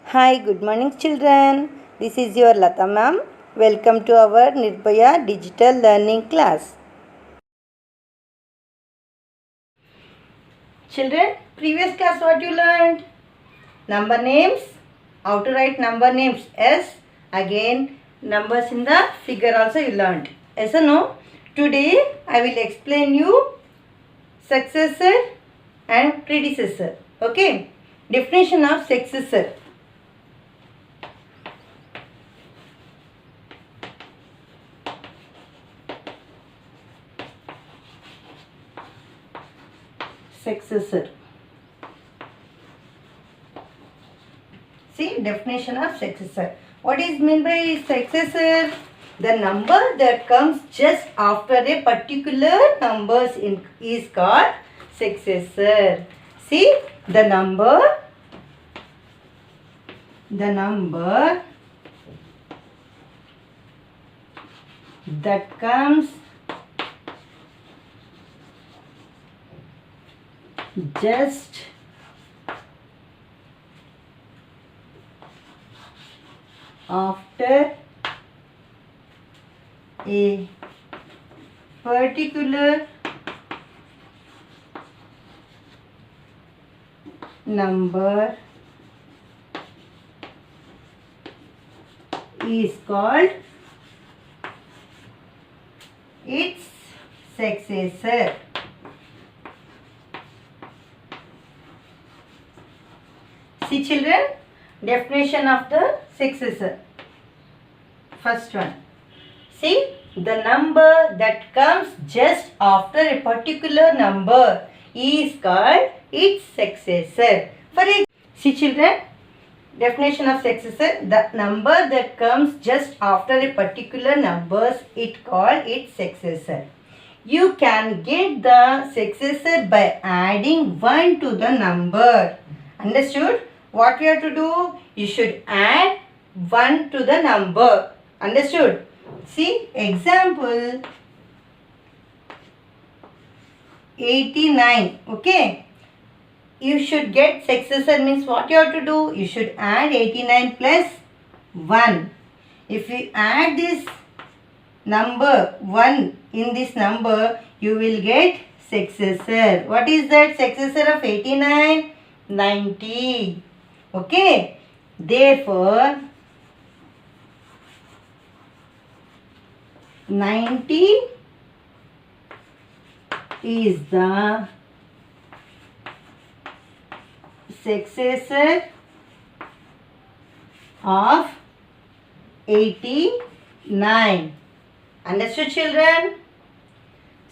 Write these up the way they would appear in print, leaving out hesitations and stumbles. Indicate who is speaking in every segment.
Speaker 1: Hi, good morning, children. This is your Lata ma'am. Welcome to our Nirbhaya Digital Learning class. Children, previous class what you learned? Number names, how to write number names. Yes, again numbers in the figure also you learned. Yes or no? Today I will explain you successor and predecessor. Okay, definition of successor. Successor. See, definition of successor. What is meant by successor? The number that comes just after a particular number is called successor. See, the number that comes just after a particular number is called its successor. See children, definition of the successor. First one. See, the number that comes just after a particular number is called its successor. See children, definition of successor. The number that comes just after a particular number is called its successor. You can get the successor by adding 1 to the number. Understood? What we have to do? You should add 1 to the number. Understood? See, example 89. Okay. You should get successor means what you have to do? You should add 89 plus 1. If you add this number 1 in this number, you will get successor. What is that successor of 89? 90. Okay. Therefore, 90 is the successor of 89. Understood children?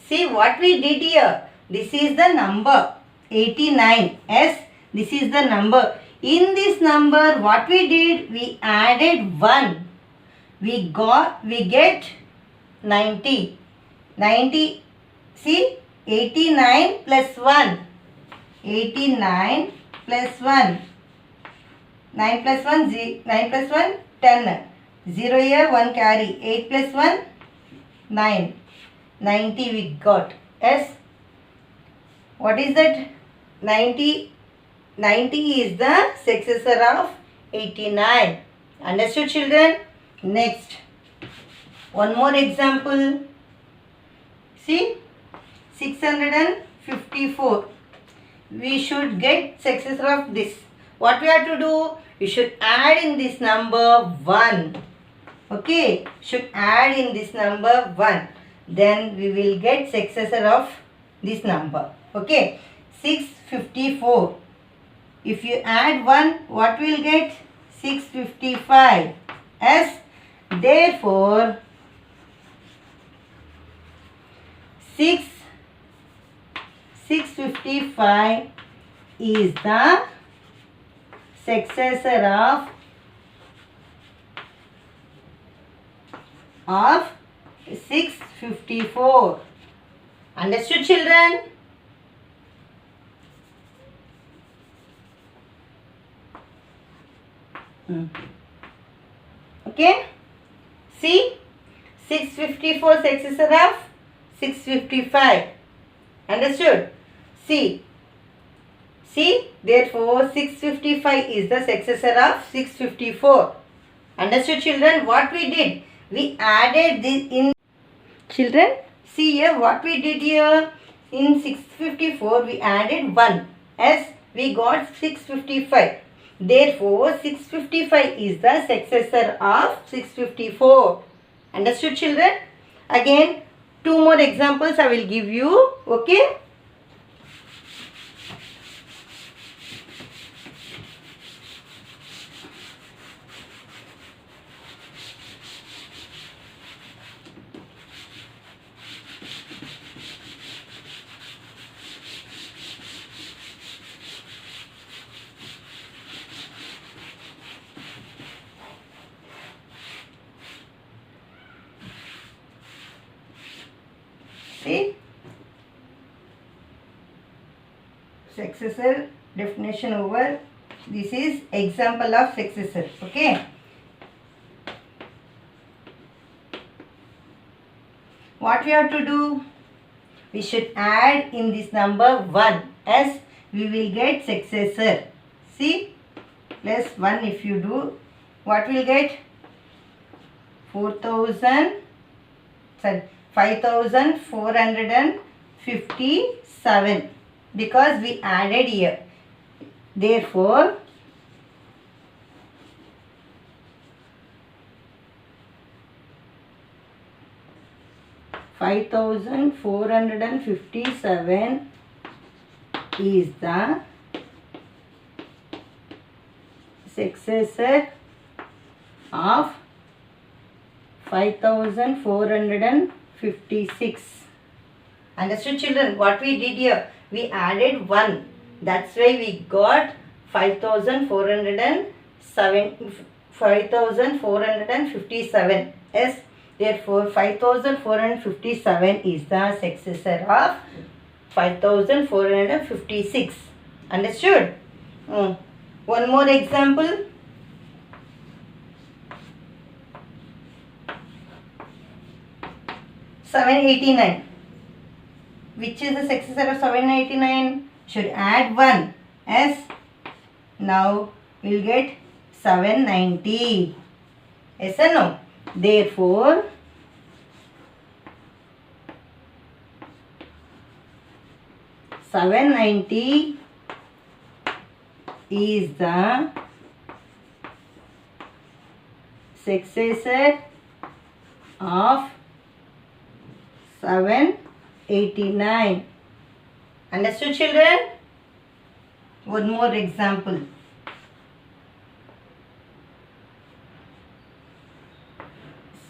Speaker 1: See what we did here. This is the number 89. Yes, this is the number. In this number what we did? We added 1. We get 90. 90. See, 89 plus 1. 89 plus 1. 9 plus 1, 9 plus 1, 10. 0 here, 1 carry. 8 plus 1, 9. 90 we got. Yes. What is that? 90. 90 is the successor of 89. Understood children? Next. One more example. See, 654. We should get successor of this. What we have to do? We should add in this number 1. Okay, should add in this number 1. Then we will get successor of this number. Okay, 654. If you add 1, what will get? 655. As therefore, 655 is the successor of 654. Understood children? Okay. See, 654 successor of 655. Understood? See, See, therefore 655 is the successor of 654. Understood children? What we did? We added this in. Children, see here what we did here. In 654 we added 1 as we got 655. Therefore 655 is the successor of 654. Understood children? Again 2 more examples I will give you. Okay. See, successor definition over. This is example of successor. Okay. What we have to do? We should add in this number 1 as we will get successor. See, plus 1 if you do, what will get? 5457 because we added here. Therefore, $5,457 is the successor of 5456. Understood children? What we did here? We added 1. That's why we got 5457. Yes. Therefore 5457 is the successor of 5456. Understood? One more example. $789. Which is the successor of 789? Should add 1 as now we'll get 790. Yes or no? Therefore, $790 is the successor of 789. Understood children? One more example.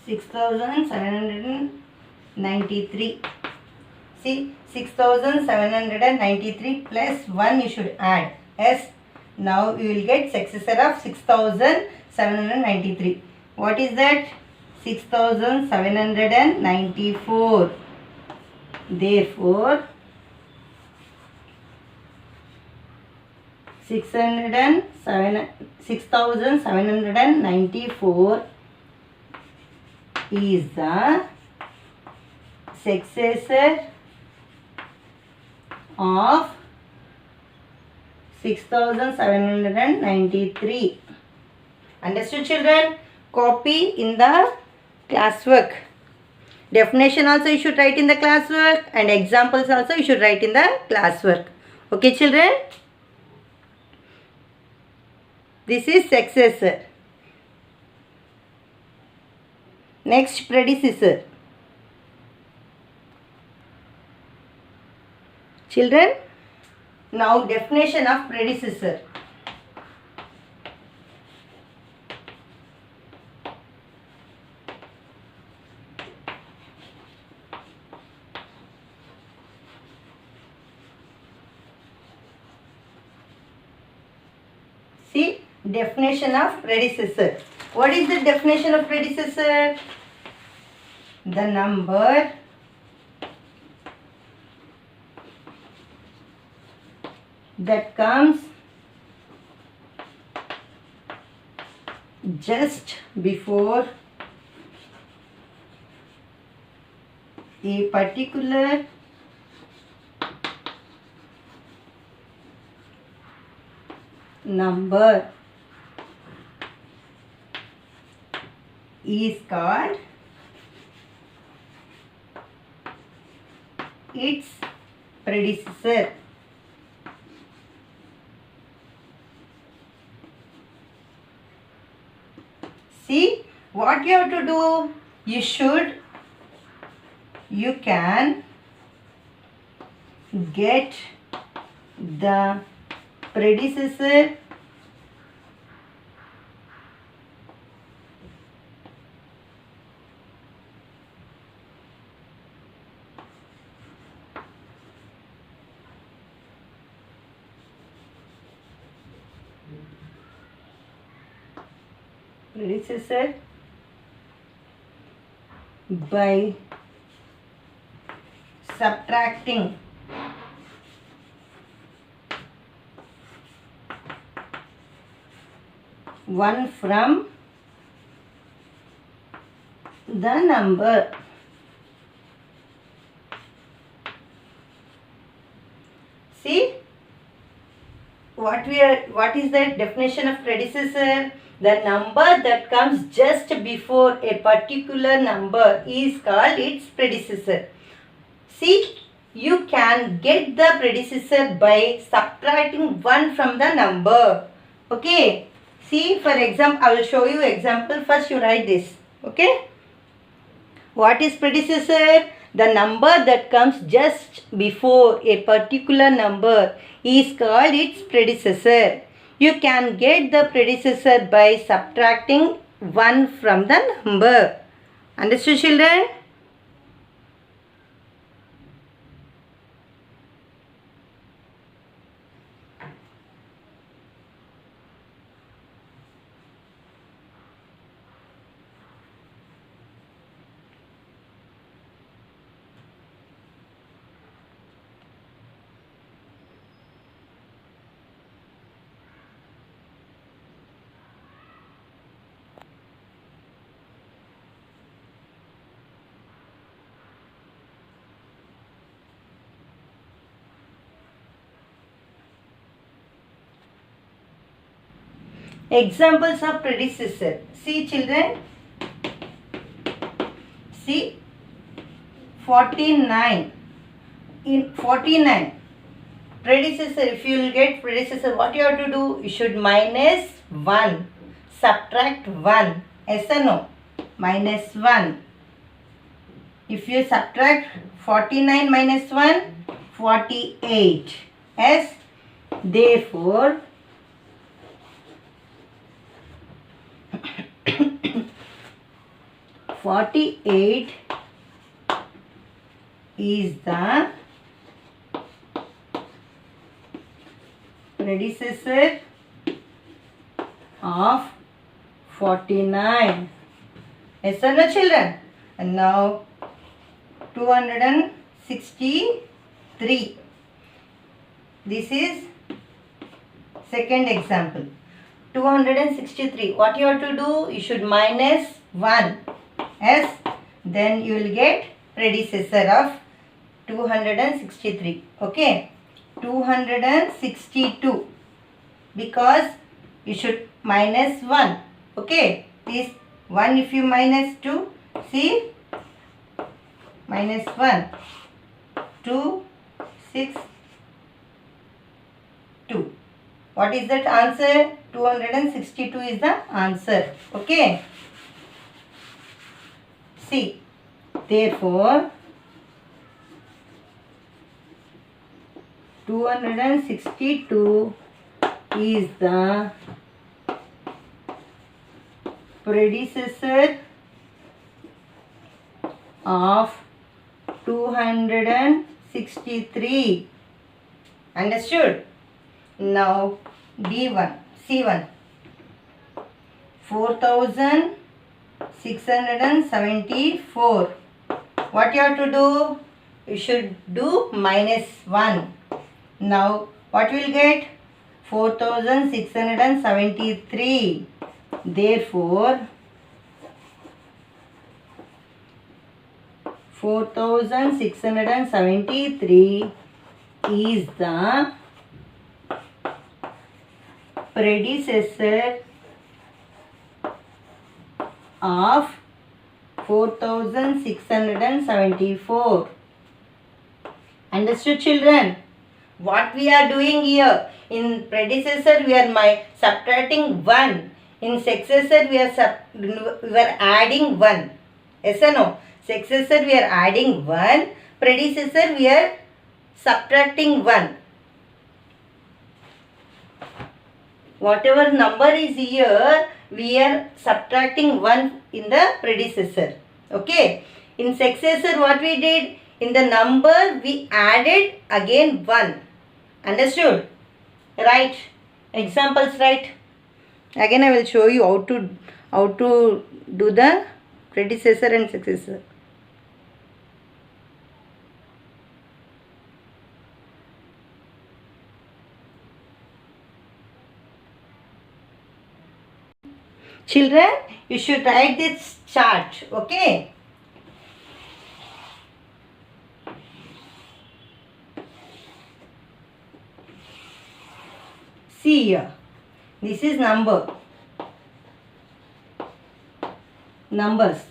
Speaker 1: $6,793. See, 6,793 plus 1 you should add. Yes. Now you will get successor of 6,793. What is that? 6,794. Therefore, 6,794 is the successor of 6,793. Understood children? Copy in the classwork. Definition also you should write in the classwork and examples also you should write in the classwork. Okay children? This is successor. Next, predecessor. Children, now definition of predecessor. See, definition of predecessor. What is the definition of predecessor? The number that comes just before a particular number is called its predecessor. See what you have to do? You can get the predecessor by subtracting one from the number. See what is the definition of predecessor? The number that comes just before a particular number is called its predecessor. See, you can get the predecessor by subtracting 1 from the number. Okay. See, for example, I will show you example. First you write this. Okay. What is predecessor? The number that comes just before a particular number is called its predecessor. You can get the predecessor by subtracting 1 from the number. Understood, children? Examples of predecessor. See children. See 49. In 49. Predecessor, if you will get predecessor, what you have to do? You should minus 1. Subtract 1. Yes or no? Minus 1. If you subtract 49 minus 1, 48. Yes. Therefore, 48 is the predecessor of 49. Yes or no, children? And now 263. This is second example. 263. What you have to do? You should minus 1. Yes. Then you will get predecessor of 263. Okay. 262. Because you should minus 1. Okay. This 1 if you minus 2. See. Minus 1. 2, 6, 2. What is that answer? 262 is the answer. Okay. See. Therefore, 262 is the predecessor of 263. Understood? Now D1, C1. 4674. What you have to do? You should do minus 1. Now what will get? 4673. Therefore 4673 is the predecessor of 4674. Understood, children? What we are doing here? In predecessor we are subtracting 1. In successor we are adding 1. Yes or no? Successor we are adding 1. Predecessor we are subtracting 1. Whatever number is here, we are subtracting 1 in the predecessor. Okay. In successor what we did? In the number we added again 1. Understood? Right. Examples, right? Again I will show you how to do the predecessor and successor. Children, you should write this chart, okay? See here, this is numbers,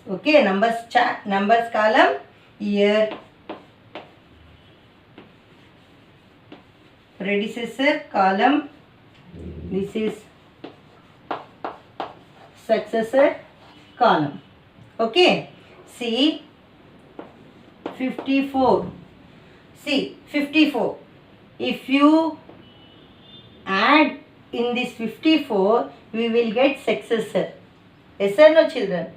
Speaker 1: okay? Numbers column, here, predecessor column, this is successor column. Okay. See 54. See 54. If you add in this 54, we will get successor. Yes or no, children?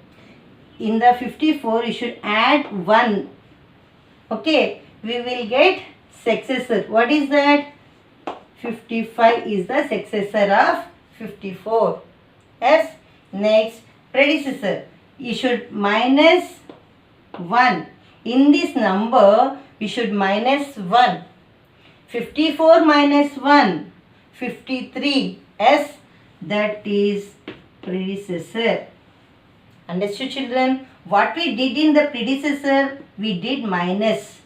Speaker 1: In the 54, you should add 1. Okay. We will get successor. What is that? 55 is the successor of 54. Yes. Next, predecessor. You should minus 1. In this number, we should minus 1. 54 minus 1. 53. Yes, that is predecessor. Understood, children? What we did in the predecessor, we did minus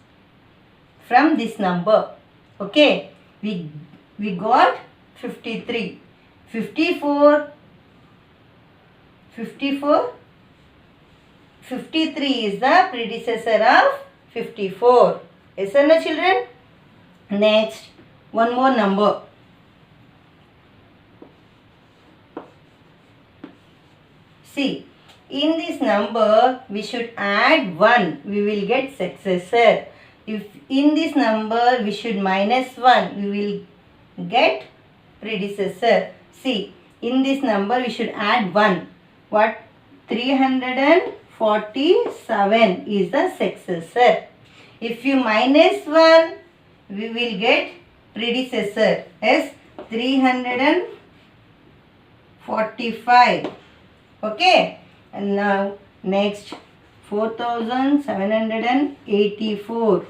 Speaker 1: from this number. Okay. We got 53. 53 is the predecessor of 54. Yes or no, children? Next, one more number. See, in this number, we should add 1. We will get successor. If in this number, we should minus 1. We will get predecessor. See, in this number, we should add 1. What? 347 is the successor. If you minus 1, we will get predecessor. Yes, 345. Okay. And now next 4784.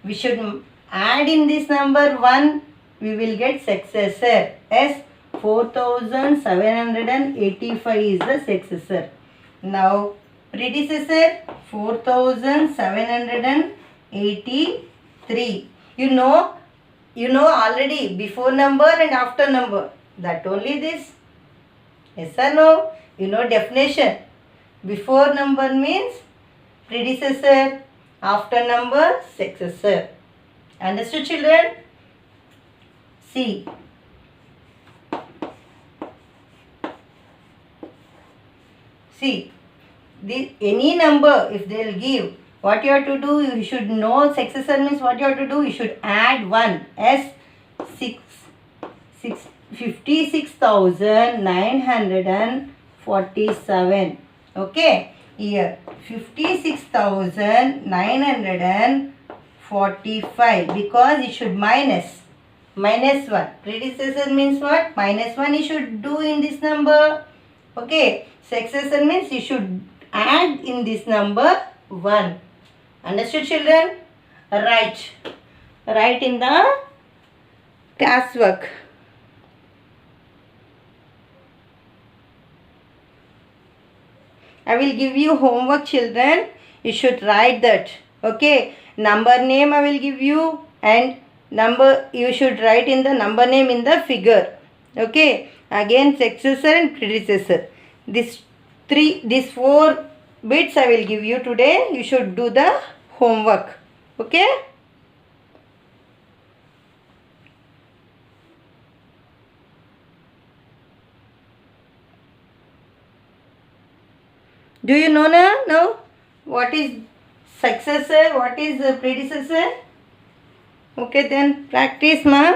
Speaker 1: We should add in this number 1. We will get successor. Yes, 4785 is the successor. Now predecessor 4783. You know already before number and after number. That only this. Yes or no? You know definition. Before number means predecessor. After number successor. Understood, children? See. See, any number, if they will give, what you have to do, you should know successor means what you have to do, you should add 1. As 56,947. Okay, here 56,945 because it should minus 1. Predecessor means what? Minus 1 you should do in this number. Okay. Successor means you should add in this number 1. Understood, children? Write in the classwork. I will give you homework, children. You should write that. Okay. Number name I will give you and number you should write in the number name in the figure. Okay, again successor and predecessor. These four bits I will give you today. You should do the homework. Okay. Do you know now what is successor, what is predecessor? Okay, then practice, ma.